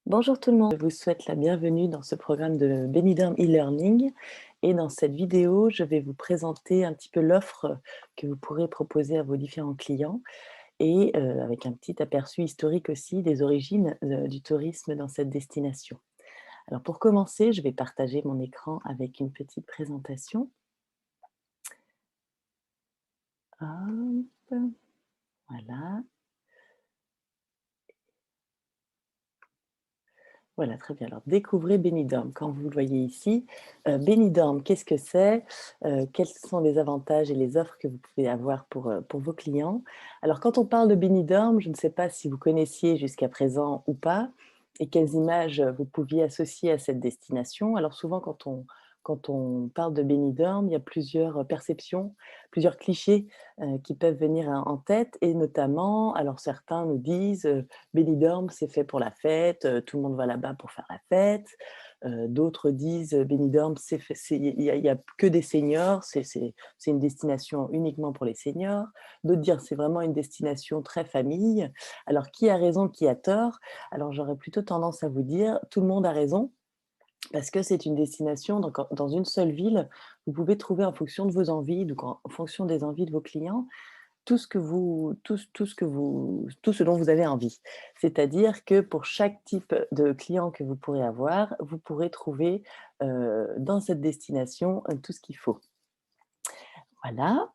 Bonjour tout le monde, je vous souhaite la bienvenue dans ce programme de Benidorm e-learning et dans cette vidéo, je vais vous présenter un petit peu l'offre que vous pourrez proposer à vos différents clients et avec un petit aperçu historique aussi des origines du tourisme dans cette destination. Alors pour commencer, je vais partager mon écran avec une petite présentation. Hop, voilà. Voilà, très bien. Alors, découvrez Benidorm. Quand vous le voyez ici, Benidorm, qu'est-ce que c'est? Quels sont les avantages et les offres que vous pouvez avoir pour vos clients? Alors, quand on parle de Benidorm, je ne sais pas si vous connaissiez jusqu'à présent ou pas, et quelles images vous pouviez associer à cette destination. Alors, souvent, quand on parle de Benidorm, il y a plusieurs perceptions, plusieurs clichés qui peuvent venir en tête, et notamment, alors certains nous disent Benidorm, c'est fait pour la fête, tout le monde va là-bas pour faire la fête. D'autres disent, Benidorm, il y a que des seniors, c'est une destination uniquement pour les seniors. D'autres dire: «C'est vraiment une destination très famille». Alors qui a raison, qui a tort? Alors j'aurais plutôt tendance à vous dire: tout le monde a raison, parce que c'est une destination donc dans une seule ville, vous pouvez trouver en fonction de vos envies, donc en fonction des envies de vos clients, tout ce dont vous avez envie. C'est-à-dire que pour chaque type de client que vous pourrez avoir, vous pourrez trouver, dans cette destination, tout ce qu'il faut. Voilà.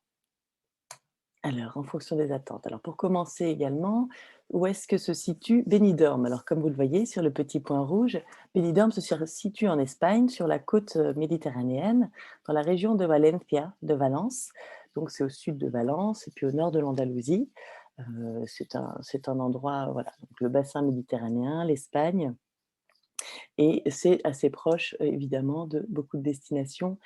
Alors, en fonction des attentes. Alors, pour commencer également, où est-ce que se situe Benidorm? Alors, comme vous le voyez sur le petit point rouge, Benidorm situe en Espagne, sur la côte méditerranéenne, dans la région de Valencia, de Valence. Donc, c'est au sud de Valence et puis au nord de l'Andalousie. C'est un endroit, voilà, donc le bassin méditerranéen, l'Espagne, et c'est assez proche, évidemment, de beaucoup de destinations,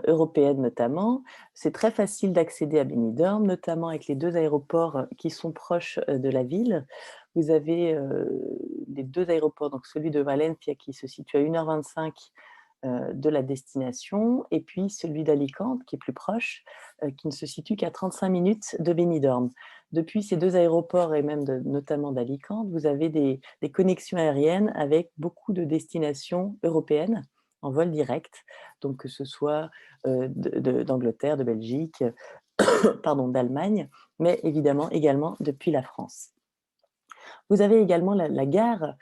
européennes notamment. C'est très facile d'accéder à Benidorm, notamment avec les 2 aéroports, qui sont proches, de la ville. Vous avez, les 2 aéroports, donc celui de Valencia qui se situe à 1h25 de la destination, et puis celui d'Alicante qui est plus proche, qui ne se situe qu'à 35 minutes de Benidorm. Depuis ces 2 aéroports et même notamment d'Alicante, vous avez des connexions aériennes avec beaucoup de destinations européennes en vol direct, donc que ce soit, d'Angleterre, de Belgique, pardon, d'Allemagne, mais évidemment également depuis la France. Vous avez également la gare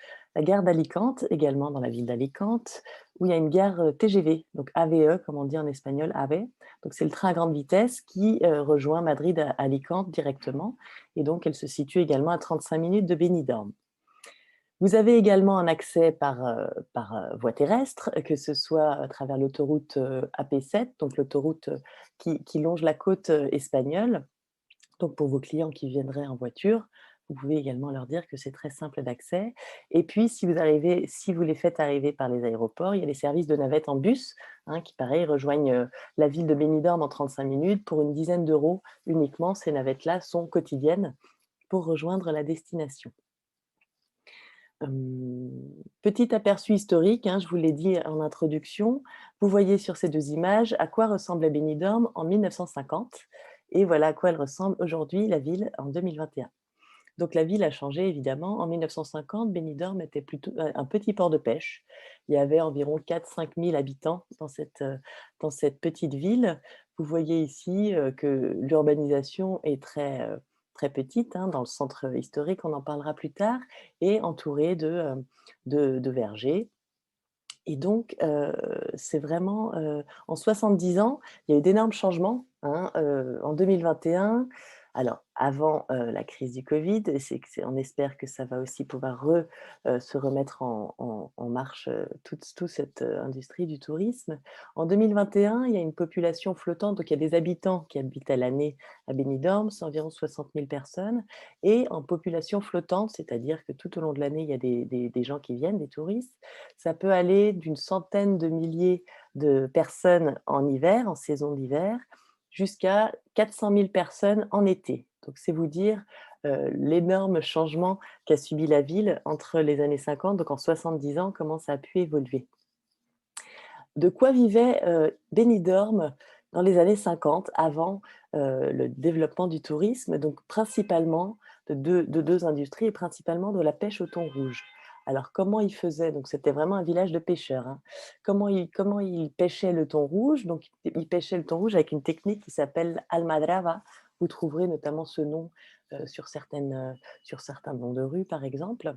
d'Alicante, également dans la ville d'Alicante, où il y a une gare, TGV, donc AVE comme on dit en espagnol, AVE. Donc c'est le train à grande vitesse qui, rejoint Madrid à Alicante directement, et donc elle se situe également à 35 minutes de Benidorm. Vous avez également un accès par voie terrestre, que ce soit à travers l'autoroute, AP7, donc l'autoroute, qui longe la côte, espagnole. Donc pour vos clients qui viendraient en voiture, vous pouvez également leur dire que c'est très simple d'accès, et puis si vous les faites arriver par les aéroports, il y a les services de navette en bus, hein, qui pareil rejoignent, la ville de Benidorm en 35 minutes pour une dizaine d'euros uniquement. Ces navettes-là sont quotidiennes pour rejoindre la destination. Hem, Petit aperçu historique, hein, je vous l'ai dit en introduction. Vous voyez sur ces 2 images à quoi ressemblait Benidorm en 1950, et voilà à quoi elle ressemble aujourd'hui, la ville, en 2021. Donc la ville a changé évidemment. En 1950, Benidorm était plutôt un petit port de pêche. Il y avait environ 4 000 à 5 000 habitants dans cette petite ville. Vous voyez ici, que l'urbanisation est très petite, hein, dans le centre historique, on en parlera plus tard, et entourée de vergers, et donc c'est vraiment, en 70 ans, il y a eu d'énormes changements, hein, en 2021. Alors avant, la crise du covid, et on espère que ça va aussi pouvoir se remettre en marche, toute cette, industrie du tourisme. En 2021, il y a une population flottante, donc il y a des habitants qui habitent à l'année à Benidorm, c'est environ 60 000 personnes, et en population flottante, c'est-à-dire que tout au long de l'année, il y a des gens qui viennent, des touristes, ça peut aller d'une centaine de milliers de personnes en hiver, en saison d'hiver, jusqu'à 400 000 personnes en été. Donc c'est vous dire, l'énorme changement qu'a subi la ville entre les années 50, donc en 70 ans, comment ça a pu évoluer. De quoi vivait, Benidorm dans les années 50, avant, le développement du tourisme? Donc principalement de 2 industries, et principalement de la pêche au thon rouge. Alors comment ils faisaient? Donc c'était vraiment un village de pêcheurs, hein. Comment ils pêchaient le thon rouge? Donc ils pêchaient le thon rouge avec une technique qui s'appelle almadraba. Vous trouverez notamment ce nom, sur certains noms de rue, par exemple.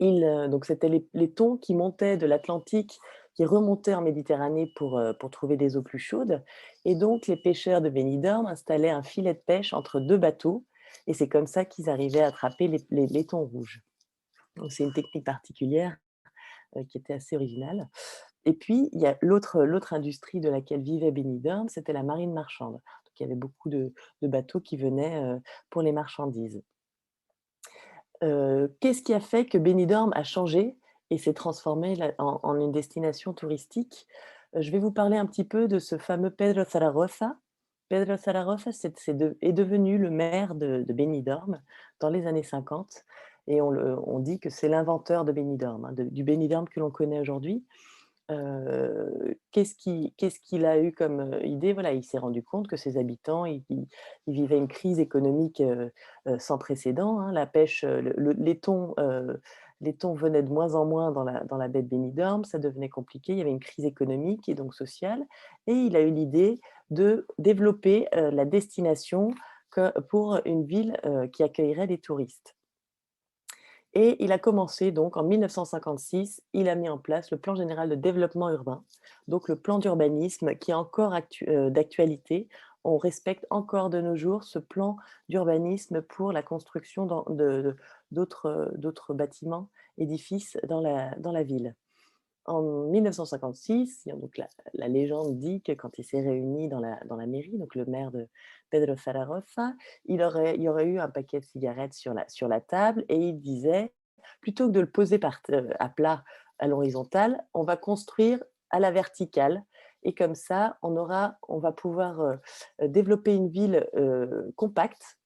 Donc c'était les thons qui montaient de l'Atlantique, qui remontaient en Méditerranée pour trouver des eaux plus chaudes, et donc les pêcheurs de Benidorm installaient un filet de pêche entre 2 bateaux, et c'est comme ça qu'ils arrivaient à attraper les thons rouges. Donc c'est une technique particulière, qui était assez originale. Et puis il y a l'autre industrie de laquelle vivait Benidorm, c'était la marine marchande. Donc il y avait beaucoup de bateaux qui venaient, pour les marchandises. Qu'est-ce qui a fait que Benidorm a changé et s'est transformé là en une destination touristique? Je vais vous parler un petit peu de ce fameux Pedro Zaragoza. Pedro Zaragoza, est devenu le maire de Benidorm dans les années 50, et on dit que c'est l'inventeur de Benidorm, hein, du Benidorm que l'on connaît aujourd'hui. Qu'est-ce qu'il a eu comme, idée? Voilà, il s'est rendu compte que ses habitants, ils vivaient une crise économique, sans précédent, hein. La pêche, les thons venaient de moins en moins dans la baie de Benidorm, ça devenait compliqué, il y avait une crise économique et donc sociale, et il a eu l'idée de développer, la destination pour une ville, qui accueillerait des touristes. Et il a commencé donc en 1956, il a mis en place le plan général de développement urbain, donc le plan d'urbanisme qui est encore d'actualité. On respecte encore de nos jours ce plan d'urbanisme pour la construction d'autres bâtiments, édifices dans la ville. En 1956, donc la légende dit que quand il s'est réuni dans la mairie, donc le maire de Pedro Zaragoza, il y aurait eu un paquet de cigarettes sur la table, et il disait: «Plutôt que de le poser à plat, à l'horizontale, on va construire à la verticale, et comme ça on va pouvoir, développer une ville, compacte,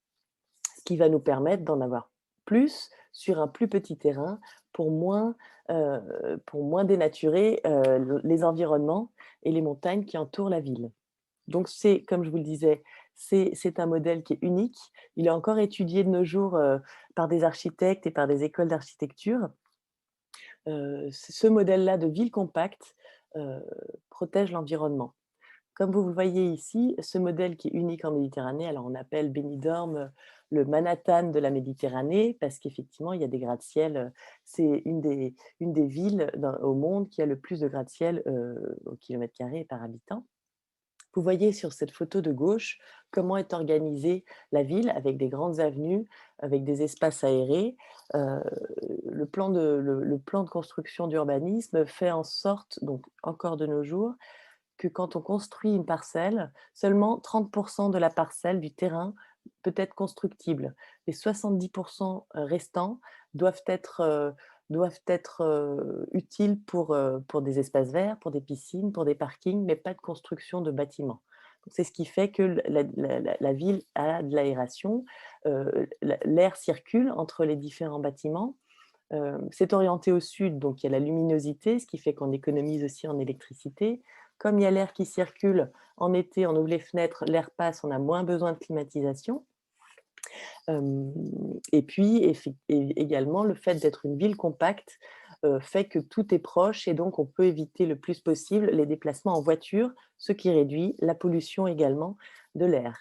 ce qui va nous permettre d'en avoir plus sur un plus petit terrain pour moins dénaturer, les environnements et les montagnes qui entourent la ville». Donc c'est, comme je vous le disais, c'est un modèle qui est unique. Il est encore étudié de nos jours, par des architectes et par des écoles d'architecture. Ce modèle-là de ville compacte, heu, protège l'environnement. Comme vous le voyez ici, ce modèle qui est unique en Méditerranée, alors on appelle Benidorm, le Manhattan de la Méditerranée, parce qu'effectivement, il y a des gratte-ciel, c'est une des villes au monde qui a le plus de gratte-ciel, au kilomètre carré et par habitant. Vous voyez sur cette photo de gauche comment est organisée la ville, avec des grandes avenues, avec des espaces aérés. Heu, le plan de construction d'urbanisme fait en sorte, donc encore de nos jours, que quand on construit une parcelle, seulement 30 de la parcelle, du terrain, peut être constructible. Les 70 restants doivent être, utiles pour des espaces verts, pour des piscines, pour des parkings, mais pas de construction de bâtiments. Donc c'est ce qui fait que la ville a de l'aération, l'air circule entre les différents bâtiments. C'est orienté au sud, donc il y a la luminosité, ce qui fait qu'on économise aussi en électricité. Comme il y a l'air qui circule, en été, on ouvre les fenêtres, l'air passe, on a moins besoin de climatisation. Hem et puis également le fait d'être une ville compacte, fait que tout est proche, et donc on peut éviter le plus possible les déplacements en voiture, ce qui réduit la pollution également de l'air.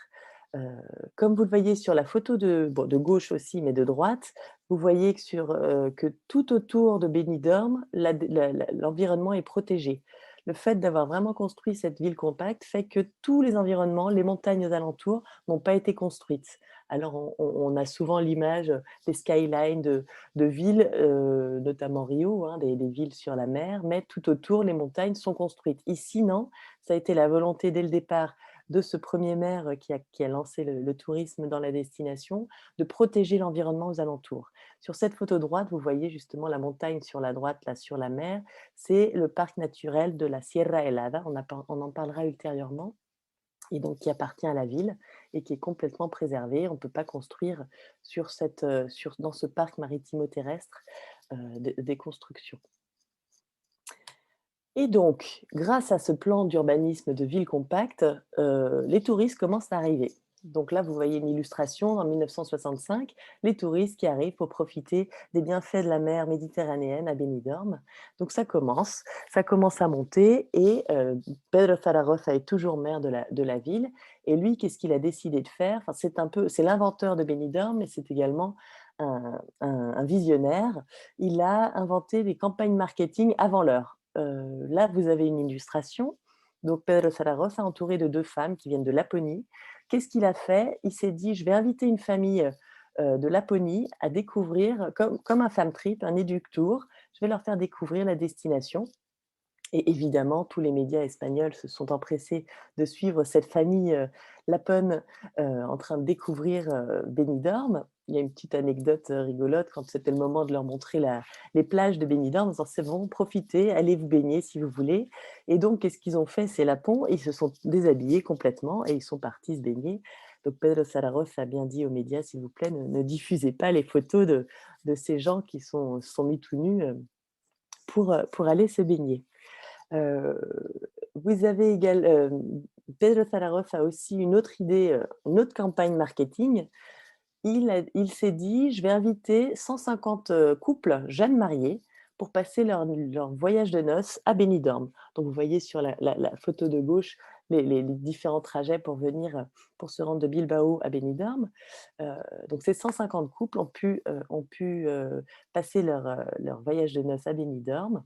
Heu, Comme vous le voyez sur la photo de gauche aussi, mais de droite, vous voyez que tout autour de Benidorm, l'environnement est protégé. Le fait d'avoir vraiment construit cette ville compacte fait que tous les environnements, les montagnes aux alentours n'ont pas été construites. Alors on a souvent l'image des skylines de villes, notamment Rio, hein, des villes sur la mer, mais tout autour, les montagnes sont construites. Ici, non, ça a été la volonté dès le départ de ce premier maire qui a lancé le tourisme dans la destination, de protéger l'environnement aux alentours. Sur cette photo droite, vous voyez justement la montagne sur la droite, là, sur la mer, c'est le parc naturel de la Sierra Helada, on en parlera ultérieurement, et donc qui appartient à la ville et qui est complètement préservé. On ne peut pas construire dans ce parc maritimo-terrestre, des constructions. Et donc, grâce à ce plan d'urbanisme de ville compacte, les touristes commencent à arriver. Donc là, vous voyez une illustration en 1965, les touristes qui arrivent pour profiter des bienfaits de la mer Méditerranéenne à Benidorm. Donc ça commence à monter et Pedro Zaragoza est toujours maire de la ville. Et lui, qu'est-ce qu'il a décidé de faire? Enfin, c'est l'inventeur de Benidorm, mais c'est également un visionnaire. Il a inventé des campagnes marketing avant l'heure. Là, vous avez une illustration. Donc Pedro Zaragoza, entouré de deux femmes qui viennent de Laponie. Qu'est-ce qu'il a fait? Il s'est dit: «Je vais inviter une famille, de Laponie à découvrir comme un fam trip, un Educ Tour. Je vais leur faire découvrir la destination». Et évidemment, tous les médias espagnols se sont empressés de suivre cette famille, lapone, en train de découvrir, Benidorm. Il y a une petite anecdote, rigolote quand c'était le moment de leur montrer les plages de Benidorm en disant: «C'est bon, profitez, allez vous baigner si vous voulez». Et donc qu'est-ce qu'ils ont fait ces lapons? Ils se sont déshabillés complètement et ils sont partis se baigner. Donc Pedro Zaragoza a bien dit aux médias: «S'il vous plaît, ne diffusez pas les photos de ces gens qui se sont mis tout nus, pour aller se baigner». Heu, vous avez Pedro Zaragoza a aussi une autre idée, une autre campagne marketing. Il s'est dit: «Je vais inviter 150, couples jeunes mariés pour passer leur voyage de noces à Benidorm». Donc vous voyez sur la photo de gauche les différents trajets pour venir, pour se rendre de Bilbao à Benidorm. Heu, donc ces 150 couples ont pu, passer leur voyage de noces à Benidorm.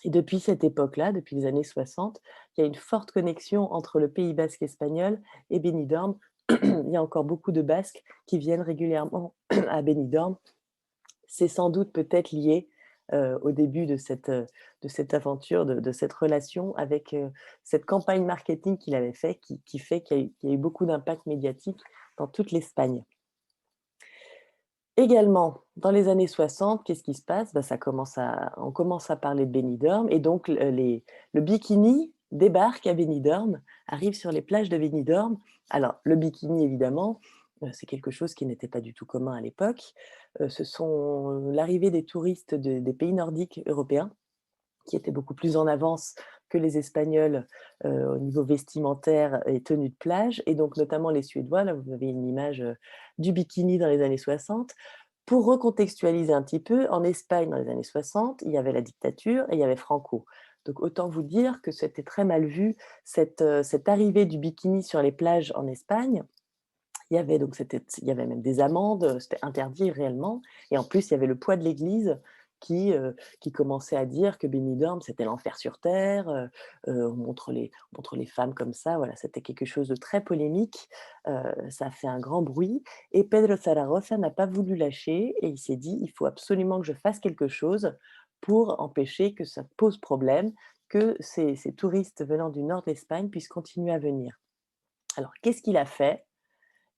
Et depuis cette époque-là, depuis les années 60, il y a une forte connexion entre le Pays basque espagnol et Benidorm. Il y a encore beaucoup de Basques qui viennent régulièrement à Benidorm. C'est sans doute peut-être lié, au début de cette aventure, de cette relation avec, cette campagne marketing qu'il avait fait qui fait qu'il y a eu beaucoup d'impact médiatique dans toute l'Espagne. Également, dans les années 60, qu'est-ce qui se passe? Bah, on commence à parler de Benidorm et donc le bikini débarque à Benidorm, arrive sur les plages de Benidorm. Alors le bikini évidemment, c'est quelque chose qui n'était pas du tout commun à l'époque. Ce sont l'arrivée des touristes des pays nordiques européens qui étaient beaucoup plus en avance que les Espagnols, au niveau vestimentaire et tenue de plage et donc notamment les Suédois. Là, vous avez une image, du bikini dans les années 60. Pour recontextualiser un petit peu, en Espagne, dans les années 60, il y avait la dictature et il y avait Franco. Donc autant vous dire que c'était très mal vu cette arrivée du bikini sur les plages en Espagne. Il y avait même des amendes, c'était interdit réellement et en plus, il y avait le poids de l'Église qui commençait à dire que Benidorm, c'était l'enfer sur terre, on montre les femmes comme ça, voilà, c'était quelque chose de très polémique, ça a fait un grand bruit et Pedro Zaragoza n'a pas voulu lâcher et il s'est dit: «Il faut absolument que je fasse quelque chose pour empêcher que ça pose problème, que ces touristes venant du nord de l'Espagne puissent continuer à venir». Alors qu'est-ce qu'il a fait?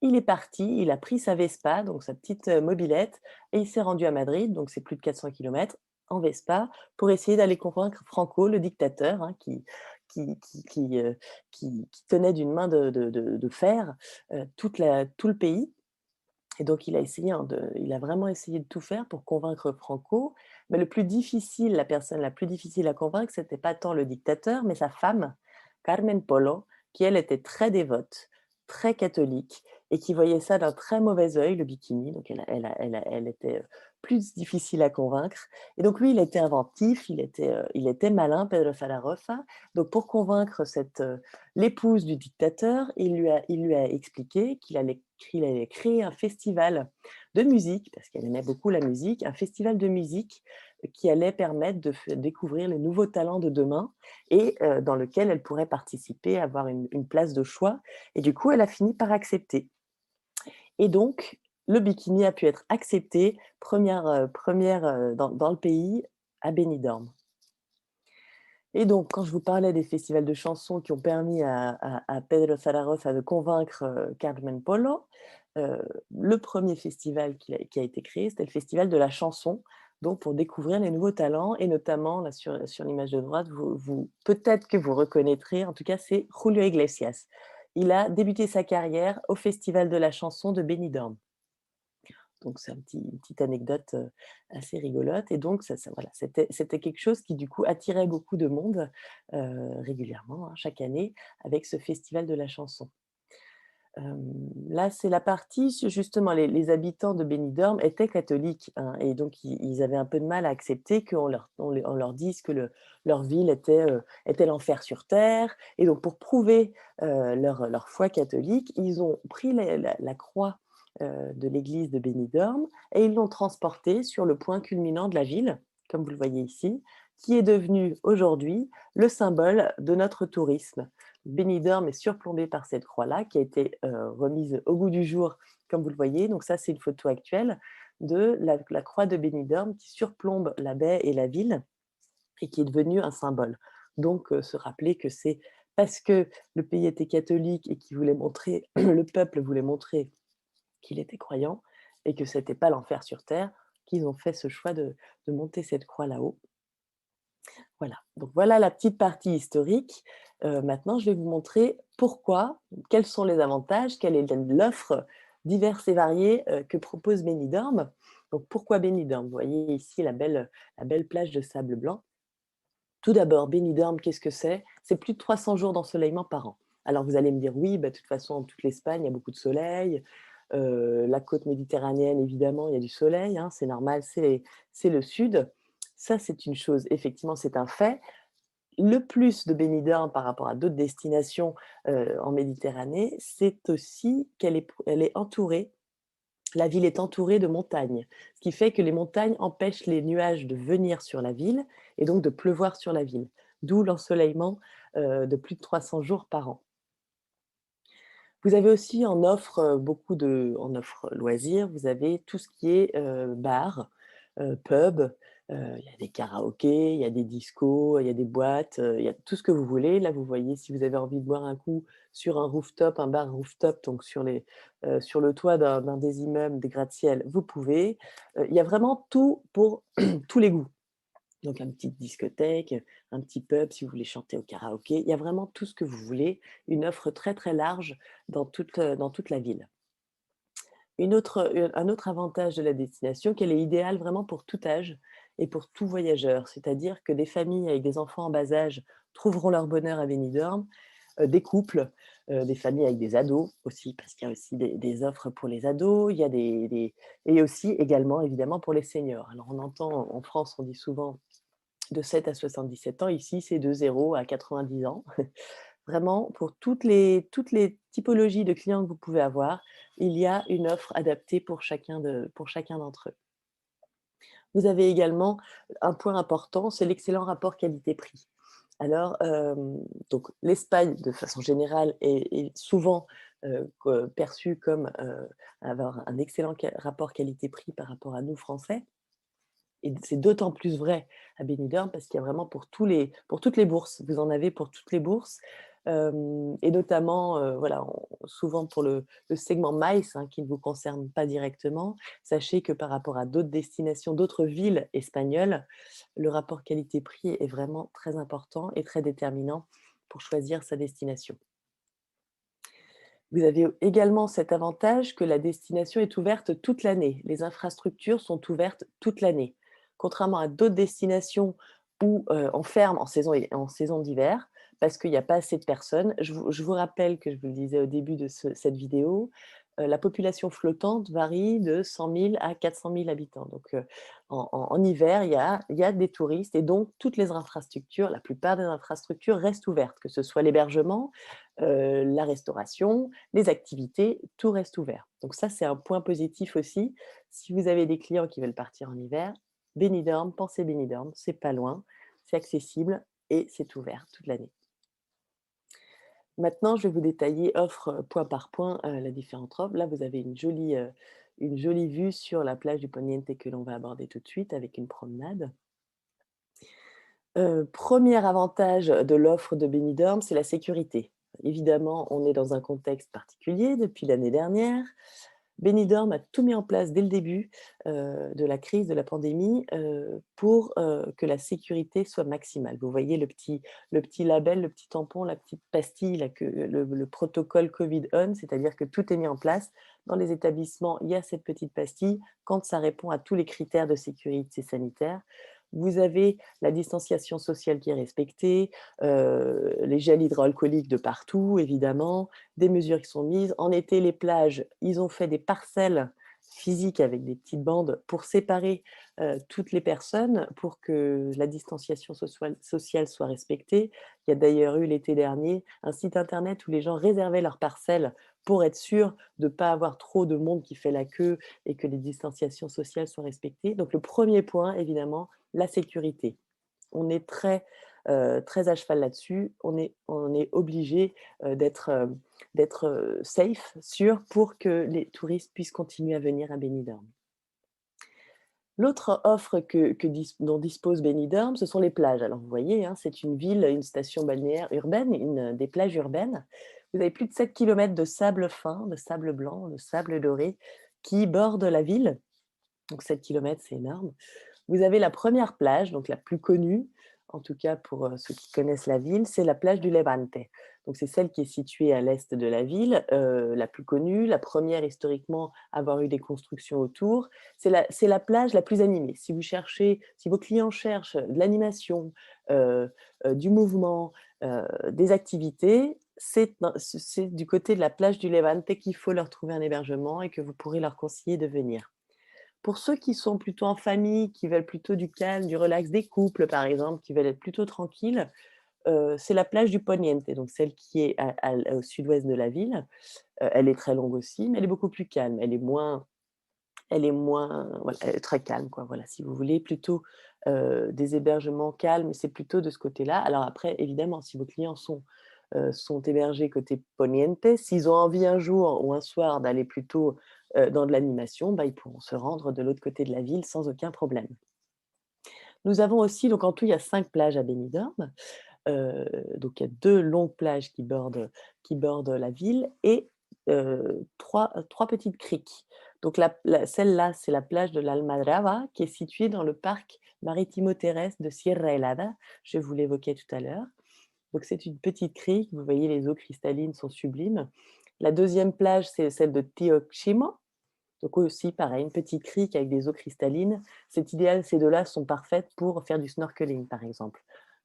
Il est parti, il a pris sa Vespa, donc sa petite, mobylette et il s'est rendu à Madrid, donc c'est plus de 400 kilomètres, en Vespa, pour essayer d'aller convaincre Franco, le dictateur, hein, qui qui qui, heu, qui tenait d'une main de fer, tout le pays et donc il a vraiment essayé de tout faire pour convaincre Franco. Mais le plus difficile, la personne la plus difficile à convaincre, c'était pas tant le dictateur, mais sa femme, Carmen Polo, qui elle était très dévote, très catholique et qui voyait ça d'un très mauvais œil, le bikini. Donc elle était, plus difficile à convaincre et donc lui, il était inventif, il était malin, Pedro Zaragoza. Donc pour convaincre l'épouse du dictateur, il lui a expliqué qu'il allait créer un festival de musique, parce qu'elle aimait beaucoup la musique, un festival de musique qui allait permettre de découvrir les nouveaux talents de demain et dans lequel elle pourrait participer, avoir une place de choix. Et du coup, elle a fini par accepter. Et donc, le bikini a pu être accepté, première dans le pays, à Benidorm. Et donc, quand je vous parlais des festivals de chansons qui ont permis à Pedro Zaragoza de convaincre, Carmen Polo, heu, le premier festival qui a été créé, c'était le festival de la chanson, donc pour découvrir les nouveaux talents et notamment là sur l'image de droite, vous peut-être que vous reconnaîtrez, en tout cas, c'est Julio Iglesias. Il a débuté sa carrière au festival de la chanson de Benidorm. Donc c'est une petite anecdote, assez rigolote et donc ça voilà, c'était quelque chose qui du coup attirait beaucoup de monde, régulièrement, hein, chaque année avec ce festival de la chanson. Là, c'est la partie su justement les habitants de Benidorm étaient catholiques, hein, et donc ils avaient un peu de mal à accepter qu'on leur dise que leur ville était l'enfer sur terre, et donc pour prouver, leur foi catholique, ils ont pris la croix, de l'église de Benidorm, et ils l'ont transportée sur le point culminant de la ville, comme vous le voyez ici, qui est devenu aujourd'hui le symbole de notre tourisme. Benidorm est surplombé par cette croix-là qui a été, remise au goût du jour, comme vous le voyez. Donc ça, c'est une photo actuelle de la croix de Benidorm qui surplombe la baie et la ville et qui est devenue un symbole. Donc se rappeler que c'est parce que le pays était catholique et qu'il voulait montrer le peuple voulait montrer qu'il était croyant et que c'était pas l'enfer sur terre, qu'ils ont fait ce choix de monter cette croix là-haut. Voilà, donc voilà la petite partie historique. Maintenant, je vais vous montrer pourquoi, quels sont les avantages, quelle est l'offre diverse et variée, que propose Benidorm. Donc pourquoi Benidorm? Vous voyez ici la belle plage de sable blanc. Tout d'abord, Benidorm, qu'est-ce que c'est? C'est plus de 300 jours d'ensoleillement par an. Alors vous allez me dire: «Oui, bah, de toute façon, en toute l'Espagne, il y a beaucoup de soleil, la côte méditerranéenne, évidemment, il y a du soleil, hein, c'est normal, c'est le sud». Ça, c'est une chose, effectivement, c'est un fait. Le plus de Benidorm par rapport à d'autres destinations, en Méditerranée, c'est aussi elle est entourée la ville est entourée de montagnes. Ce qui fait que les montagnes empêchent les nuages de venir sur la ville et donc de pleuvoir sur la ville. D'où l'ensoleillement, de plus de 300 jours par an. Vous avez aussi en offre, en offre loisirs, vous avez tout ce qui est, bar, pub, il y a des karaokés, il y a des discos, il y a des boîtes, il y a tout ce que vous voulez. Là, vous voyez, si vous avez envie de boire un coup sur un rooftop, un bar rooftop, donc sur le toit d'un des immeubles, des gratte-ciel, vous pouvez. Il y a vraiment tout pour tous les goûts. Donc une petite discothèque, un petit pub si vous voulez chanter au karaoké. Il y a vraiment tout ce que vous voulez, une offre très, très large dans toute la ville. Un autre avantage de la destination, qu'elle est idéale vraiment pour tout âge et pour tout voyageur. C'est-à-dire que des familles avec des enfants en bas âge trouveront leur bonheur à Benidorm, des couples, des familles avec des ados aussi, parce qu'il y a aussi des offres pour les ados. Il y a et aussi également évidemment pour les seniors. Alors on entend en France, on dit souvent de 7 à 77 ans. Ici, c'est de 0 à 90 ans. Vraiment, pour toutes les typologies de clients que vous pouvez avoir, il y a une offre adaptée pour chacun d'entre eux. Vous avez également un point important, c'est l'excellent rapport qualité-prix. Alors, donc l'Espagne, de façon générale, est souvent, perçue comme, avoir un excellent rapport qualité-prix par rapport à nous, Français. Et c'est d'autant plus vrai à Benidorm parce qu'il y a vraiment pour toutes les bourses. Vous en avez pour toutes les bourses, et notamment, voilà, souvent pour le segment MICE, hein, qui ne vous concerne pas directement. Sachez que par rapport à d'autres destinations, d'autres villes espagnoles, le rapport qualité-prix est vraiment très important et très déterminant pour choisir sa destination. Vous avez également cet avantage que la destination est ouverte toute l'année. Les infrastructures sont ouvertes toute l'année. Contrairement à d'autres destinations où, on ferme en saison d'hiver parce qu'il n'y a pas assez de personnes. Je vous rappelle que je vous le disais au début de cette vidéo, la population flottante varie de 100 000 à 400 000 habitants. Donc, en hiver, il y a des touristes et donc toutes les infrastructures, la plupart des infrastructures restent ouvertes, que ce soit l'hébergement, la restauration, les activités, tout reste ouvert. Donc ça, c'est un point positif aussi. Si vous avez des clients qui veulent partir en hiver, Benidorm, pensez Benidorm, c'est pas loin, c'est accessible et c'est ouvert toute l'année. Maintenant, je vais vous détailler offre, point par point, les différentes offres. Là, vous avez une jolie vue sur la plage du Poniente que l'on va aborder tout de suite avec une promenade. 1er avantage de l'offre de Benidorm, c'est la sécurité. Évidemment, on est dans un contexte particulier depuis l'année dernière. Benidorm a tout mis en place dès le début, de la crise de la pandémie, pour, que la sécurité soit maximale. Vous voyez le petit label, le petit tampon, la petite pastille là que le protocole Covid on, c'est-à-dire que tout est mis en place. Dans les établissements, il y a cette petite pastille quand ça répond à tous les critères de sécurité sanitaire. Vous avez la distanciation sociale qui est respectée, les gels hydroalcooliques de partout évidemment, des mesures qui sont mises. En été, les plages, ils ont fait des parcelles physiques avec des petites bandes pour séparer, toutes les personnes pour que la distanciation sociale soit respectée. Il y a d'ailleurs eu l'été dernier un site internet où les gens réservaient leurs parcelles pour être sûrs de ne pas avoir trop de monde qui fait la queue et que les distanciations sociales soient respectées. Donc le premier point évidemment, la sécurité. On est très à cheval là-dessus. On est obligé, d'être safe, sûr, pour que les touristes puissent continuer à venir à Benidorm. L'autre offre dont dispose Benidorm, ce sont les plages. Alors vous voyez, hein, c'est une ville, une station balnéaire urbaine, des plages urbaines. Vous avez plus de 7 kilomètres de sable fin, de sable blanc, de sable doré qui bordent la ville. Donc 7 kilomètres, c'est énorme. Vous avez la première plage, donc la plus connue, en tout cas pour, ceux qui connaissent la ville, c'est la plage du Levante. Donc c'est celle qui est située à l'est de la ville, la plus connue, la première historiquement à avoir eu des constructions autour. C'est la plage la plus animée. Si vos clients cherchent de l'animation, du mouvement, des activités, c'est du côté de la plage du Levante qu'il faut leur trouver un hébergement et que vous pourrez leur conseiller de venir. Pour ceux qui sont plutôt en famille, qui veulent plutôt du calme, du relax, des couples par exemple, qui veulent être plutôt tranquilles, c'est la plage du Poniente, donc celle qui est au sud-ouest de la ville. Elle est très longue aussi, mais elle est beaucoup plus calme. Elle est moins voilà, elle est très calme quoi, voilà. Si vous voulez plutôt, des hébergements calmes, c'est plutôt de ce côté-là. Alors après évidemment, si vos clients sont hébergés côté Poniente, s'ils ont envie un jour ou un soir d'aller plutôt, dans de l'animation, bah, ils pourront se rendre de l'autre côté de la ville sans aucun problème. Nous avons aussi donc en tout, il y a 5 plages à Benidorm. Donc il y a 2 longues plages qui bordent la ville et 3 petites criques. Donc celle-là, c'est la plage de l'Almadraba qui est située dans le parc maritimo-terrestre de Sierra Helada. Je vous l'évoquais tout à l'heure. Donc c'est une petite crique, vous voyez les eaux cristallines sont sublimes. La deuxième plage, c'est celle de Tiochimo, donc aussi pareil, une petite crique avec des eaux cristallines. C'est idéal, ces 2-là sont parfaites pour faire du snorkeling par exemple.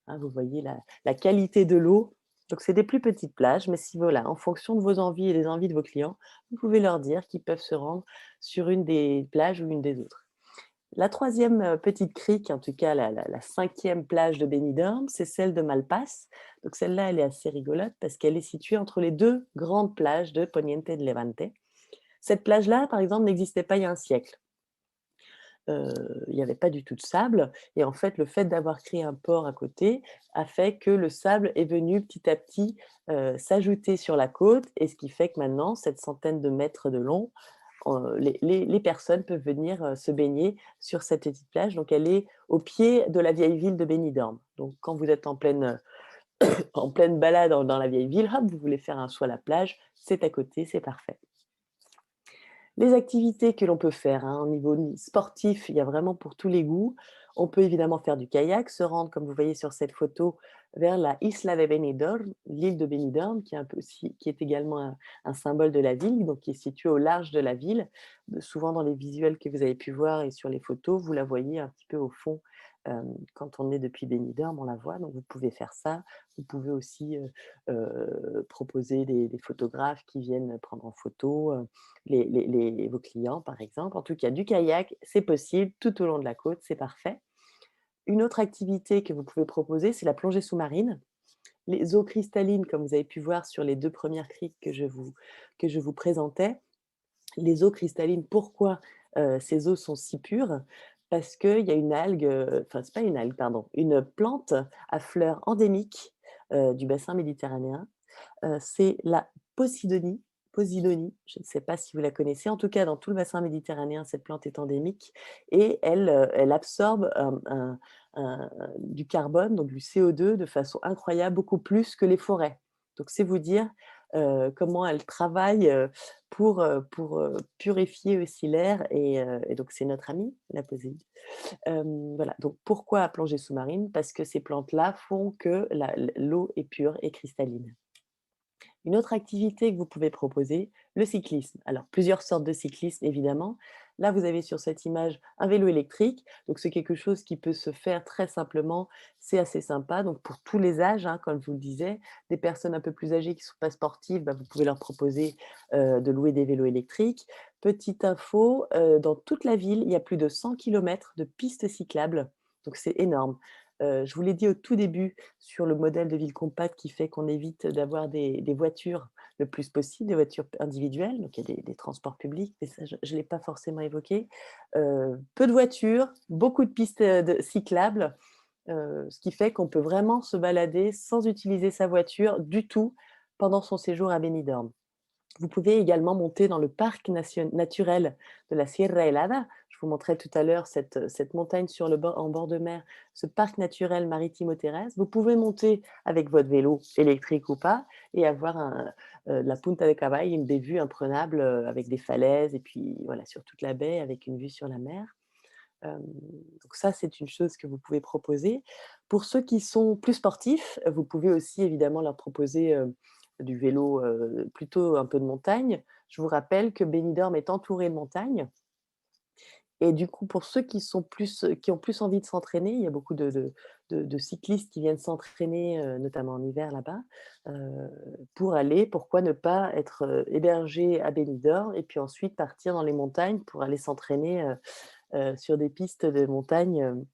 Hein, vous voyez la qualité de l'eau. Donc c'est des plus petites plages, mais si voilà, en fonction de vos envies et des envies de vos clients, vous pouvez leur dire qu'ils peuvent se rendre sur une des plages ou une des autres. La troisième petite crique, en tout cas la 5e plage de Benidorm, c'est celle de Malpass. Donc celle-là, elle est assez rigolote parce qu'elle est située entre les 2 grandes plages de Poniente de Levante. Cette plage-là, par exemple, n'existait pas il y a un siècle. Il n'y avait pas du tout de sable et en fait, le fait d'avoir créé un port à côté a fait que le sable est venu petit à petit, s'ajouter sur la côte et ce qui fait que maintenant, cette centaine de mètres de long, les personnes peuvent venir, se baigner sur cette petite plage. Donc elle est au pied de la vieille ville de Benidorm. Donc quand vous êtes en pleine balade dans la vieille ville, hop, vous voulez faire un saut à la plage, c'est à côté, c'est parfait. Les activités que l'on peut faire, hein, au niveau sportif, il y a vraiment pour tous les goûts. On peut évidemment faire du kayak, se rendre, comme vous voyez sur cette photo, vers la Isla de Benidorm, l'île de Benidorm, qui est également un symbole de la ville, donc qui est située au large de la ville. Souvent dans les visuels que vous avez pu voir et sur les photos, vous la voyez un petit peu au fond. Quand on est depuis Benidorm, on la voit, donc vous pouvez faire ça. Vous pouvez aussi proposer des photographes qui viennent prendre en photo, vos clients, par exemple. En tout cas, du kayak, c'est possible tout au long de la côte, c'est parfait. Une autre activité que vous pouvez proposer, c'est la plongée sous-marine. Les eaux cristallines, comme vous avez pu voir sur les 2 premières criques que je vous présentais, les eaux cristallines, pourquoi, ces eaux sont si pures? Parce qu'il y a une algue, enfin, c'est pas une algue, pardon, une plante à fleurs endémique, du bassin méditerranéen. C'est la Posidonie, je ne sais pas si vous la connaissez. En tout cas, dans tout le bassin méditerranéen, cette plante est endémique et elle absorbe du carbone, donc du CO2 de façon incroyable, beaucoup plus que les forêts. Donc c'est vous dire, comment elle travaille, pour purifier aussi l'air et donc c'est notre amie, la Posidonie. Voilà, donc pourquoi plongée sous-marine? Parce que ces plantes-là font que l'eau est pure et cristalline. Une autre activité que vous pouvez proposer, le cyclisme. Alors, plusieurs sortes de cyclisme, évidemment. Là, vous avez sur cette image un vélo électrique. Donc, c'est quelque chose qui peut se faire très simplement. C'est assez sympa. Donc, pour tous les âges, hein, comme je vous le disais, des personnes un peu plus âgées qui ne sont pas sportives, bah, vous pouvez leur proposer de louer des vélos électriques. Petite info, dans toute la ville, il y a plus de 100 kilomètres de pistes cyclables. Donc, c'est énorme. Je vous l'ai dit au tout début sur le modèle de ville compacte qui fait qu'on évite d'avoir des voitures le plus possible, des voitures individuelles, donc il y a des transports publics, mais ça je ne l'ai pas forcément évoqué. Peu de voitures, beaucoup de pistes, cyclables, ce qui fait qu'on peut vraiment se balader sans utiliser sa voiture du tout pendant son séjour à Benidorm. Vous pouvez également monter dans le parc naturel de la Sierra Helada. Je vous montrais tout à l'heure cette montagne sur le bord, en bord de mer, ce parc naturel maritimo-terrestre. Vous pouvez monter avec votre vélo, électrique ou pas, et avoir la Punta de Cabay, des vues imprenables avec des falaises, et puis voilà, sur toute la baie avec une vue sur la mer. Donc ça, c'est une chose que vous pouvez proposer. Pour ceux qui sont plus sportifs, vous pouvez aussi évidemment leur proposer, du vélo, plutôt un peu de montagne. Je vous rappelle que Benidorm est entouré de montagnes et du coup, pour ceux qui sont plus, qui ont plus envie de s'entraîner, il y a beaucoup de cyclistes qui viennent s'entraîner, notamment en hiver là-bas, heu, pour aller pourquoi ne pas être, hébergés à Benidorm et puis ensuite partir dans les montagnes pour aller s'entraîner, sur des pistes de montagne,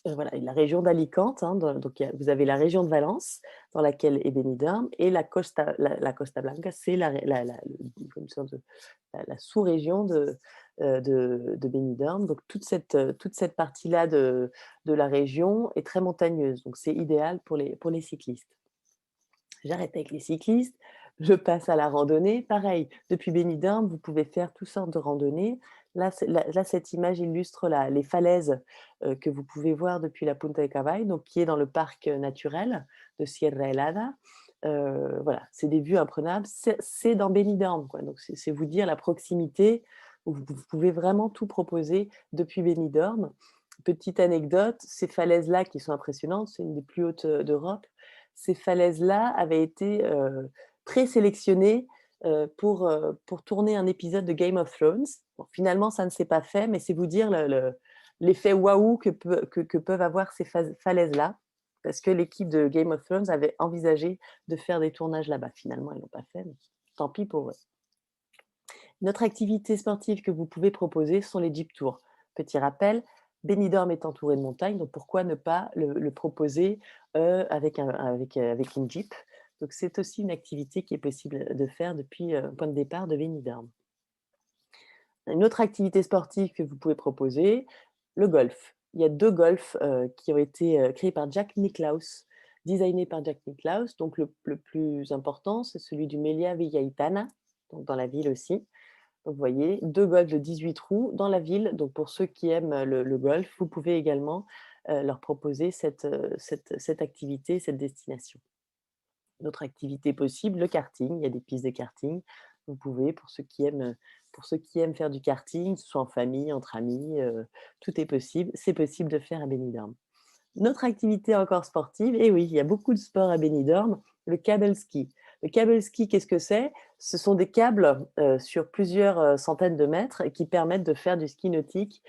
voilà, et la région d'Alicante, hein, donc vous avez la région de Valence, dans laquelle est Benidorm, et la Costa Blanca, c'est une sorte de la sous-région de Benidorm. Donc toute cette partie-là de la région est très montagneuse, donc c'est idéal pour les cyclistes. J'arrête avec les cyclistes, je passe à la randonnée. Pareil, depuis Benidorm, vous pouvez faire toutes sortes de randonnées. Là, cette image illustre les falaises que vous pouvez voir depuis la Punta de Cabay, donc qui est dans le parc naturel de Sierra Helada. Voilà, c'est des vues imprenables. C'est dans Benidorm, quoi. Donc c'est vous dire la proximité où vous pouvez vraiment tout proposer depuis Benidorm. Petite anecdote, ces falaises-là qui sont impressionnantes, c'est une des plus hautes d'Europe. Ces falaises-là avaient été, présélectionnées, pour tourner un épisode de Game of Thrones. Bon, finalement, ça ne s'est pas fait, mais c'est vous dire l'effet waouh que peuvent avoir ces falaises-là, parce que l'équipe de Game of Thrones avait envisagé de faire des tournages là-bas. Finalement, ils l'ont pas fait, mais tant pis pour eux. Une autre activité sportive que vous pouvez proposer sont les jeep tours. Petit rappel, Benidorm est entouré de montagnes, donc pourquoi ne pas le proposer avec une jeep. Donc c'est aussi une activité qui est possible de faire depuis un point de départ de Benidorm. Une autre activité sportive que vous pouvez proposer, le golf. Il y a 2 golfs, qui ont été, créés par Jack Nicklaus, designés par Jack Nicklaus. Donc le plus important, c'est celui du Meliá Villaitana, donc dans la ville aussi. Donc vous voyez, 2 golfs de 18 trous dans la ville. Donc pour ceux qui aiment le golf, vous pouvez également, leur proposer cette activité, cette destination. Une autre activité possible, le karting. Il y a des pistes de karting. Vous pouvez, pour ceux qui aiment faire du karting, que ce soit en famille, entre amis, tout est possible. C'est possible de faire à Benidorm. Une autre activité encore sportive, et oui, il y a beaucoup de sports à Benidorm, le cable ski. Le cable ski, qu'est-ce que c'est? Ce sont des câbles, sur plusieurs, centaines de mètres qui permettent de faire du ski nautique,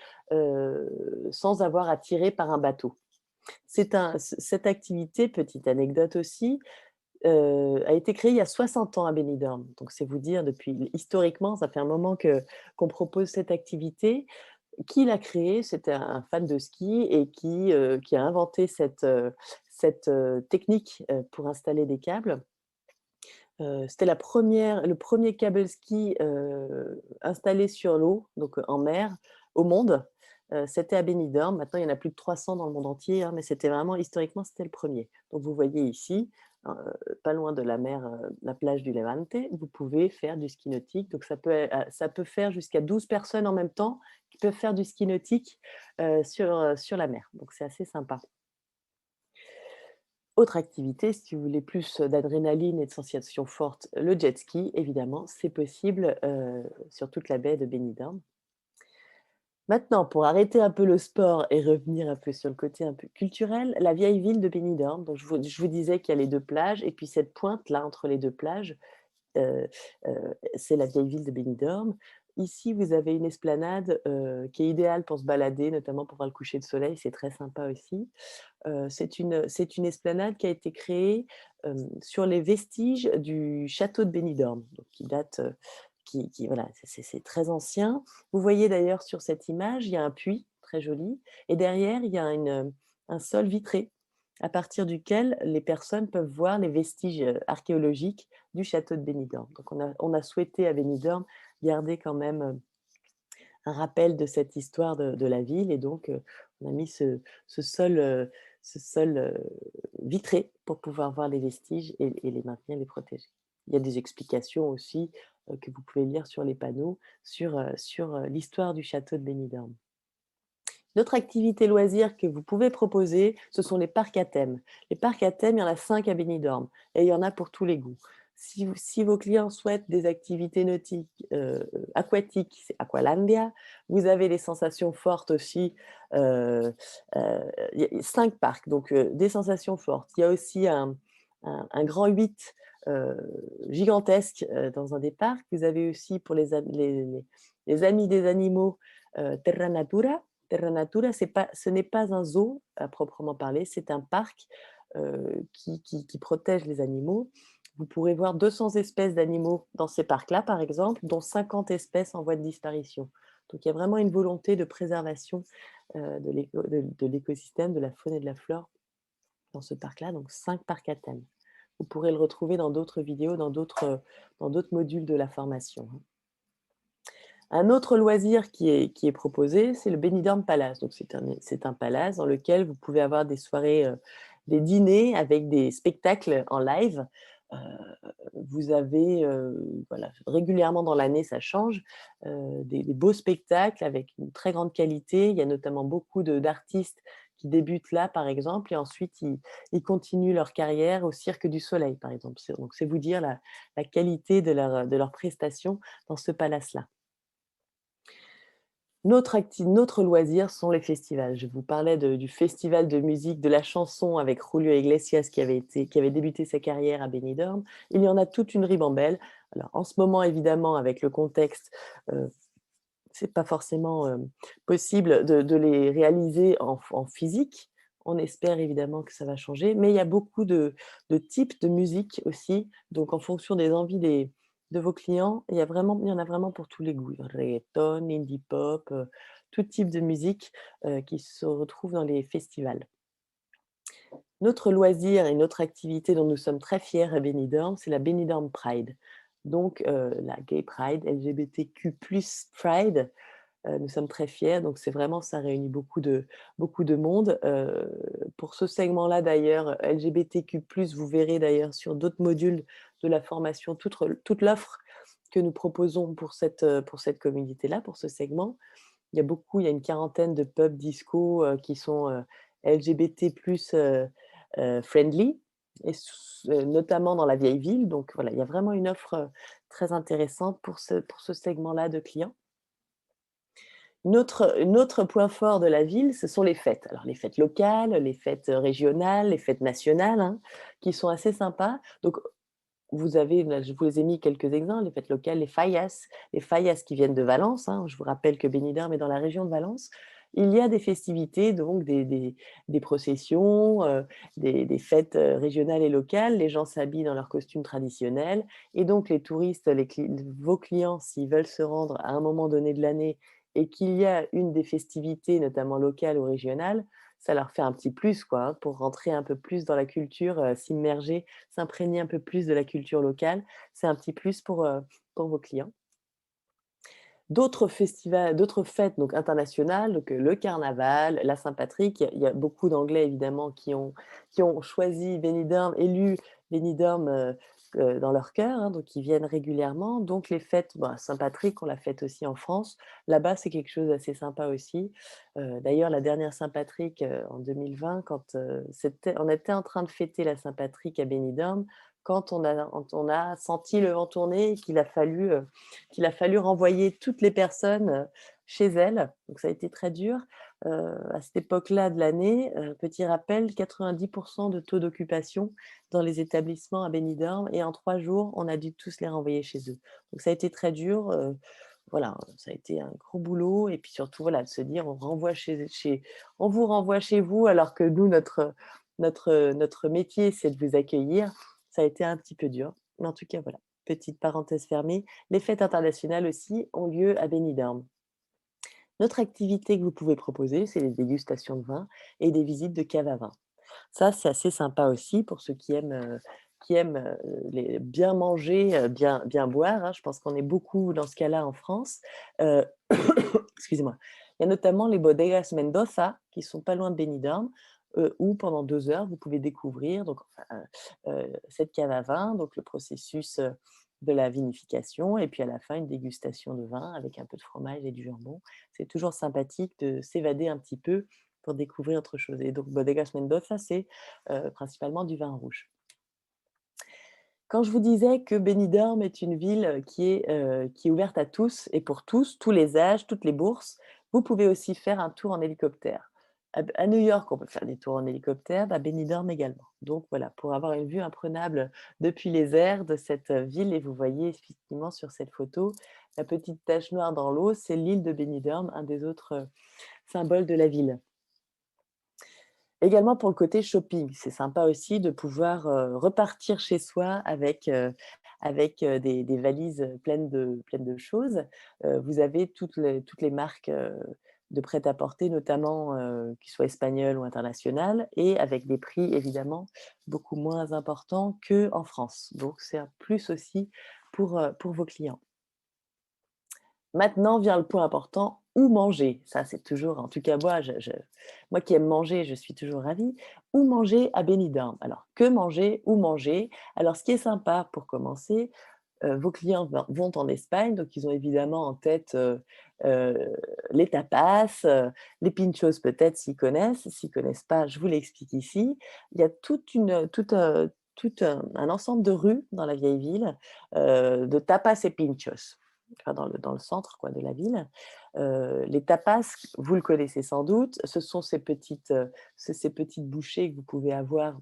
sans avoir à tirer par un bateau. Cette activité, petite anecdote aussi, a été créée il y a 60 ans à Benidorm. Donc c'est vous dire depuis historiquement, ça fait un moment qu'on propose cette activité. Qui l'a créé? C'était un fan de ski et qui a inventé cette technique, pour installer des câbles. C'était le premier câble ski, installé sur l'eau, donc en mer, au monde. C'était à Benidorm. Maintenant, il y en a plus de 300 dans le monde entier, hein, mais c'était vraiment historiquement, c'était le premier. Donc vous voyez ici, pas loin de la mer, la plage du Levante, vous pouvez faire du ski nautique. Donc ça peut faire jusqu'à 12 personnes en même temps qui peuvent faire du ski nautique, sur la mer. Donc c'est assez sympa. Autre activité, si vous voulez plus d'adrénaline et de sensations fortes, le jet ski, évidemment, c'est possible, sur toute la baie de Benidorm. Maintenant, pour arrêter un peu le sport et revenir un peu sur le côté un peu culturel, la vieille ville de Benidorm, donc je vous disais qu'il y a les 2 plages et puis cette pointe-là entre les 2 plages, heu c'est la vieille ville de Benidorm. Ici, vous avez une esplanade, qui est idéale pour se balader, notamment pour voir le coucher de soleil, c'est très sympa aussi. C'est une esplanade qui a été créée, sur les vestiges du château de Benidorm, donc qui date, qui voilà, c'est très ancien. Vous voyez d'ailleurs sur cette image, il y a un puits très joli et derrière, il y a un sol vitré à partir duquel les personnes peuvent voir les vestiges, archéologiques du château de Benidorm. Donc on a souhaité à Benidorm garder quand même, un rappel de cette histoire de la ville et donc on a mis ce sol, ce sol, vitré pour pouvoir voir les vestiges et les maintenir, les protéger. Il y a des explications aussi, que vous pouvez lire sur les panneaux sur l'histoire du château de Benidorm. Une autre activité loisir que vous pouvez proposer, ce sont les parcs à thème. Les parcs à thème, il y en a 5 à Benidorm et il y en a pour tous les goûts. Si vos clients souhaitent des activités nautiques, aquatiques, c'est Aqualandia. Vous avez les sensations fortes aussi, il y a 5 parcs, donc des sensations fortes. Il y a aussi un grand 8 heu, gigantesque, dans un des parcs. Vous avez aussi pour les amis des animaux, Terra Natura. Terra Natura, ce n'est pas un zoo à proprement parler, c'est un parc, qui protège les animaux. Vous pourrez voir 200 espèces d'animaux dans ces parcs-là, par exemple, dont 50 espèces en voie de disparition. Donc il y a vraiment une volonté de préservation, de l'écosystème, de la faune et de la flore dans ce parc-là, donc 5 parcs à thème. Vous pourrez le retrouver dans d'autres vidéos, dans d'autres modules de la formation, hein. Un autre loisir qui est proposé, c'est le Benidorm Palace. Donc c'est un palace dans lequel vous pouvez avoir des soirées, des dîners avec des spectacles en live. Heu, vous avez, voilà, régulièrement dans l'année, ça change, des beaux spectacles avec une très grande qualité. Il y a notamment beaucoup d'artistes qui débutent là, par exemple, et ensuite ils continuent leur carrière au Cirque du Soleil, par exemple. Donc c'est vous dire la qualité de leurs prestations dans ce palace-là. Notre loisir sont les festivals. Je vous parlais du festival de musique de la chanson avec Julio Iglesias qui avait débuté sa carrière à Benidorm. Il y en a toute une ribambelle. Alors en ce moment évidemment avec le contexte, heu, c'est pas forcément, possible de les réaliser en physique. On espère évidemment que ça va changer, mais il y a beaucoup de types de musique aussi. Donc en fonction des envies de vos clients, il y en a vraiment pour tous les goûts. Reggaeton, indie pop, tout type de musique, qui se retrouve dans les festivals. Notre loisir et notre activité dont nous sommes très fiers à Benidorm, c'est la Benidorm Pride. Donc la Gay Pride, LGBTQ+ Pride, nous sommes très fiers, donc c'est vraiment ça réunit beaucoup de monde. Pour ce segment-là d'ailleurs, LGBTQ+, vous verrez d'ailleurs sur d'autres modules de la formation toute l'offre que nous proposons pour cette communauté-là, pour ce segment. Il y a une quarantaine de pubs disco, qui sont, LGBT+, friendly et notamment dans la vieille ville. Donc voilà, il y a vraiment une offre, très intéressante pour ce segment-là de clients. Une autre point fort de la ville, ce sont les fêtes. Alors les fêtes locales, les fêtes, régionales, les fêtes nationales, hein, qui sont assez sympas. Donc vous avez là, je vous ai mis quelques exemples, les fêtes locales, les fallas qui viennent de Valence, hein. Je vous rappelle que Benidorm est dans la région de Valence. Il y a des festivités, donc des processions, des fêtes, régionales et locales. Les gens s'habillent dans leurs costumes traditionnels et donc les touristes, vos clients, s'ils veulent se rendre à un moment donné de l'année et qu'il y a une des festivités, notamment locales ou régionales, ça leur fait un petit plus quoi, hein, pour rentrer un peu plus dans la culture, s'immerger, s'imprégner un peu plus de la culture locale. C'est un petit plus pour vos clients. D'autres festivals, d'autres fêtes donc internationales, donc le carnaval, la Saint-Patrick. Il y a beaucoup d'Anglais évidemment qui ont choisi Benidorm, élu Benidorm, dans leur cœur, hein, donc ils viennent régulièrement. Donc les fêtes, bah, Saint-Patrick, on la fête aussi en France. Là-bas, c'est quelque chose d'assez sympa aussi. D'ailleurs, la dernière Saint-Patrick, en 2020, quand, on était en train de fêter la Saint-Patrick à Benidorm, quand on a senti le vent tourner et qu'il a fallu renvoyer toutes les personnes, chez elles, donc ça a été très dur. À cette époque-là de l'année, petit rappel, 90 de taux d'occupation dans les établissements à Benidorm et en 3 jours, on a dû tous les renvoyer chez eux. Donc ça a été très dur, voilà, ça a été un gros boulot et puis surtout, voilà, de se dire: On vous renvoie chez vous alors que nous notre métier, c'est de vous accueillir». Ça a été un petit peu dur, mais en tout cas, voilà, petite parenthèse fermée. Les fêtes internationales aussi ont lieu à Benidorm. Notre activité que vous pouvez proposer, c'est les dégustations de vin et des visites de cave à vin. Ça, c'est assez sympa aussi pour ceux qui aiment, les bien manger, bien boire, hein. Je pense qu'on est beaucoup dans ce cas-là en France. Heu, excusez-moi. Il y a notamment les Bodegas Mendoza qui sont pas loin de Benidorm, où pendant 2 heures, vous pouvez découvrir donc enfin, cette cave à vin, donc le processus, de la vinification et puis à la fin une dégustation de vin avec un peu de fromage et du jambon. C'est toujours sympathique de s'évader un petit peu pour découvrir autre chose et donc Bodegas Mendoza, c'est, principalement du vin rouge. Quand je vous disais que Benidorm est une ville, qui est ouverte à tous et pour tous, tous les âges, toutes les bourses, vous pouvez aussi faire un tour en hélicoptère. À New York, on peut faire des tours en hélicoptère, à Benidorm également. Donc voilà, pour avoir une vue imprenable depuis les airs de cette, ville et vous voyez effectivement sur cette photo, la petite tache noire dans l'eau, c'est l'île de Benidorm, un des autres, symboles de la ville. Également pour le côté shopping, c'est sympa aussi de pouvoir, repartir chez soi avec des valises, pleines de choses. Vous avez toutes les marques, de prêt-à-porter notamment, qu'ils soient espagnoles ou internationales et avec des prix évidemment beaucoup moins importants qu'en France. Donc c'est un plus aussi pour vos clients. Maintenant vient le point important, où manger? Ça, c'est toujours en tout cas moi qui aime manger, je suis toujours ravie. Où manger à Benidorm? Alors, que manger? Où manger? Alors, ce qui est sympa pour commencer, vos clients vont en Espagne, donc ils ont évidemment en tête, les tapas, les pinchos peut-être s'ils connaissent. S'ils connaissent pas, je vous l'explique ici. Il y a tout un ensemble de rues dans la vieille ville, de tapas et pinchos. Enfin dans le centre quoi de la ville. Les tapas, vous le connaissez sans doute, ce sont ces petites bouchées que vous pouvez avoir.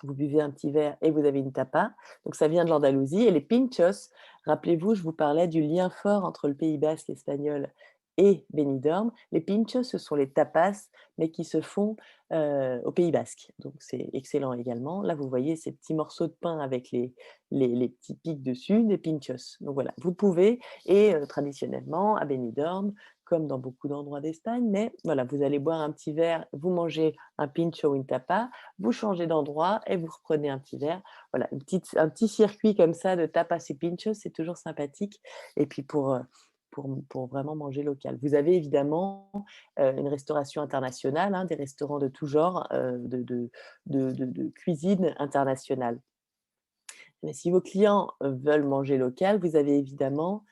Vous buvez un petit verre et vous avez une tapa, donc ça vient de l'Andalousie et les pinchos, rappelez-vous, je vous parlais du lien fort entre le Pays basque espagnol et Benidorm. Les pinchos, ce sont les tapas, mais qui se font, au Pays basque, donc c'est excellent également. Là, vous voyez ces petits morceaux de pain avec les petits pics dessus, des pinchos. Donc voilà, vous pouvez et traditionnellement à Benidorm, comme dans beaucoup d'endroits d'Espagne, mais voilà, vous allez boire un petit verre, vous mangez un pincho ou une tapa, vous changez d'endroit et vous reprenez un petit verre. Voilà, un petit circuit comme ça de tapas et pinchos, c'est toujours sympathique et puis pour vraiment manger local. Vous avez évidemment, une restauration internationale, hein, des restaurants de tout genre, de cuisine internationale. Mais si vos clients, veulent manger local, vous avez évidemment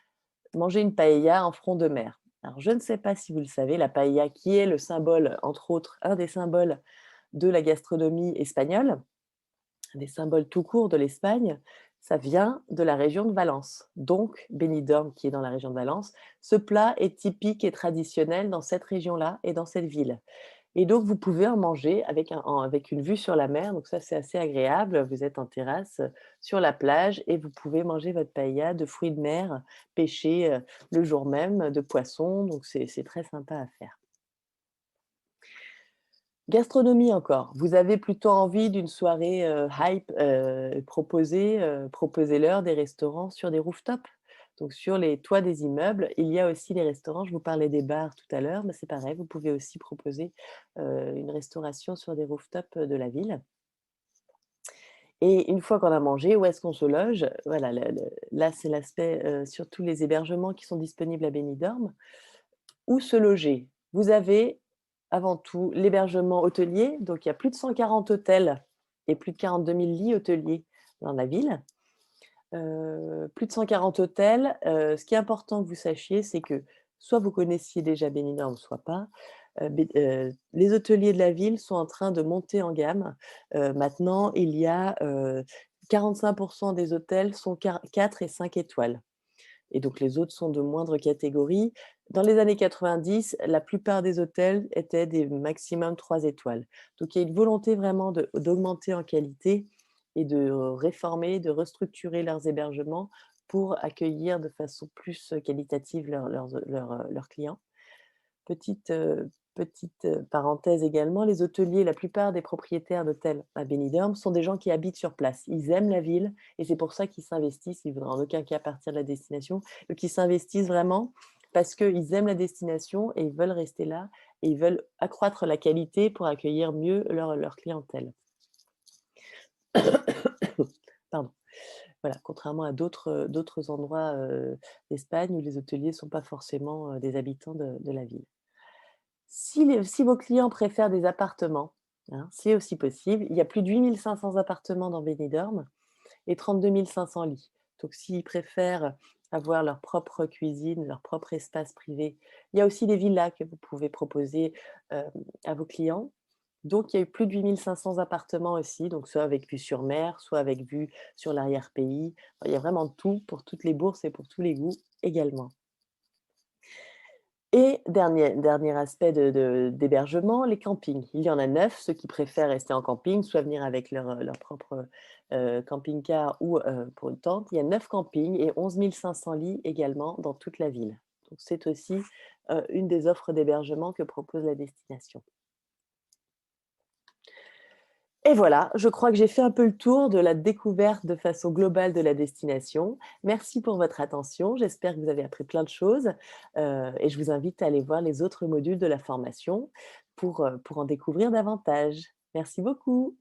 mangé une paella en front de mer. Alors je ne sais pas si vous le savez, la paella qui est le symbole, entre autres, un des symboles de la gastronomie espagnole, des symboles tout court de l'Espagne, ça vient de la région de Valence. Donc Benidorm, qui est dans la région de Valence, ce plat est typique et traditionnel dans cette région-là et dans cette ville. Et donc vous pouvez en manger avec une vue sur la mer, donc ça c'est assez agréable. Vous êtes en terrasse, sur la plage et vous pouvez manger votre paella de fruits de mer pêchés, le jour même, de poissons, donc c'est très sympa à faire. Gastronomie encore, vous avez plutôt envie d'une soirée, hype, proposez-leur des restaurants sur des rooftops. Donc sur les toits des immeubles, il y a aussi des restaurants, je vous parlais des bars tout à l'heure, mais c'est pareil, vous pouvez aussi proposer, une restauration sur des rooftops, de la ville et une fois qu'on a mangé, où est-ce qu'on se loge? Voilà, là, c'est l'aspect, sur tous les hébergements qui sont disponibles à Benidorm. Où se loger? Vous avez avant tout l'hébergement hôtelier, donc il y a plus de 140 hôtels et plus de 42 000 lits hôteliers dans la ville. Plus de 140 hôtels, ce qui est important que vous sachiez, c'est que soit vous connaissiez déjà Benidorm, soit pas. Les hôteliers de la ville sont en train de monter en gamme. Maintenant, il y a, 45 des hôtels sont 4 et 5 étoiles. et donc les autres sont de moindre catégorie. Dans les années 90, la plupart des hôtels étaient des maximum 3 étoiles. Donc il y a une volonté vraiment d'augmenter en qualité et de réformer, de restructurer leurs hébergements pour accueillir de façon plus qualitative leurs clients. Petite, parenthèse également, les hôteliers, la plupart des propriétaires d'hôtels à Benidorm sont des gens qui habitent sur place. Ils aiment la ville et c'est pour ça qu'ils s'investissent. Ils ne voudraient en aucun cas partir de la destination. Donc ils s'investissent vraiment parce qu'ils aiment la destination et ils veulent rester là et ils veulent accroître la qualité pour accueillir mieux leur clientèle. Pardon. Voilà, contrairement à d'autres endroits, d'Espagne où les hôteliers ne sont pas forcément, des habitants de la ville. Si vos clients préfèrent des appartements, hein, c'est aussi possible. Il y a plus de 8 500 appartements dans Benidorm et 32 500 lits. Donc s'ils préfèrent avoir leur propre cuisine, leur propre espace privé, il y a aussi des villas que vous pouvez proposer, à vos clients. Donc il y a eu plus de 8 500 appartements aussi, donc soit avec vue sur mer, soit avec vue sur l'arrière-pays. Enfin, il y a vraiment tout pour toutes les bourses et pour tous les goûts également. Et dernier aspect d'hébergement, les campings. Il y en a 9, ceux qui préfèrent rester en camping, soit venir avec leur propre, camping-car ou, pour une tente. Il y a 9 campings et 11 500 lits également dans toute la ville. Donc c'est aussi, une des offres d'hébergement que propose la destination. Et voilà, je crois que j'ai fait un peu le tour de la découverte de façon globale de la destination. Merci pour votre attention. J'espère que vous avez appris plein de choses, et je vous invite à aller voir les autres modules de la formation pour en découvrir davantage. Merci beaucoup.